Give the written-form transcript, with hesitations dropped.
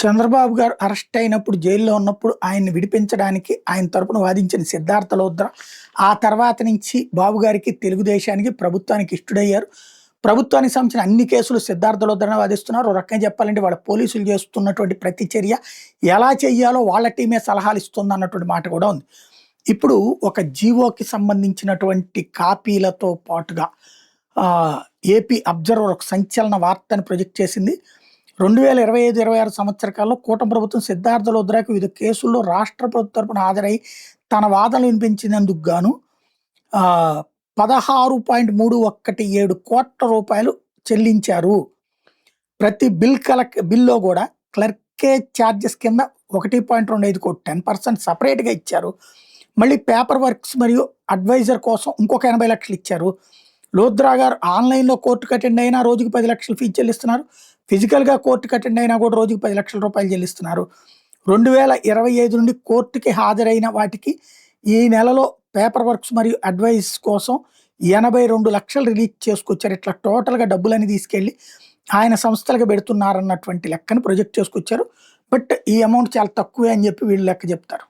చంద్రబాబు గారు అరెస్ట్ అయినప్పుడు జైల్లో ఉన్నప్పుడు ఆయన్ని విడిపించడానికి ఆయన తరపున వాదించిన సిద్ధార్థ లోద్ర ఆ తర్వాత నుంచి బాబు గారికి తెలుగుదేశానికి ప్రభుత్వానికి ఇష్టడయ్యారు. ప్రభుత్వానికి సంబంధించిన అన్ని కేసులు సిద్ధార్థ లోద్రనే వాదిస్తున్నారు. ఒక రకంగా చెప్పాలంటే వాళ్ళ పోలీసులు చేస్తున్నటువంటి ప్రతి చర్య ఎలా చెయ్యాలో వాళ్ళ టీమే సలహాలు ఇస్తుంది అన్నటువంటి మాట కూడా ఉంది. ఇప్పుడు ఒక జీవోకి సంబంధించినటువంటి కాపీలతో పాటుగా ఏపీ అబ్జర్వర్ ఒక సంచలన వార్తను ప్రొజెక్ట్ చేసింది. 2025-26 సంవత్సర కాలంలో కూటమి ప్రభుత్వం సిద్ధార్థ లోద్రాకు వివిధ కేసుల్లో రాష్ట్ర ప్రభుత్వం తరపున హాజరై తన వాదనలు వినిపించినందుకు గాను 16.317 కోట్ల రూపాయలు చెల్లించారు. ప్రతి బిల్లో కూడా క్లర్కేజ్ ఛార్జెస్ కింద 1.25 కోట్లు 10% సపరేట్గా ఇచ్చారు. మళ్ళీ పేపర్ వర్క్స్ మరియు అడ్వైజర్ కోసం ఇంకొక 80 లక్షలు ఇచ్చారు. లోద్రా గారు ఆన్లైన్లో కోర్టుకు అటెండ్ అయినా రోజుకి 10 లక్షలు ఫీజు చెల్లిస్తున్నారు. ఫిజికల్గా కోర్టుకు అటెండ్ అయినా కూడా రోజుకి 10 లక్షల రూపాయలు చెల్లిస్తున్నారు. 2025 నుండి కోర్టుకి హాజరైన వాటికి ఈ నెలలో పేపర్ వర్క్స్ మరియు అడ్వైస్ కోసం 82 లక్షలు రిలీజ్ చేసుకొచ్చారు. ఇట్లా టోటల్గా డబ్బులని తీసుకెళ్ళి ఆయన సంస్థలకు పెడుతున్నారన్నటువంటి లెక్కను ప్రొజెక్ట్ చేసుకొచ్చారు. బట్ ఈ అమౌంట్ చాలా తక్కువే అని చెప్పి వీళ్ళు లెక్క చెప్తారు.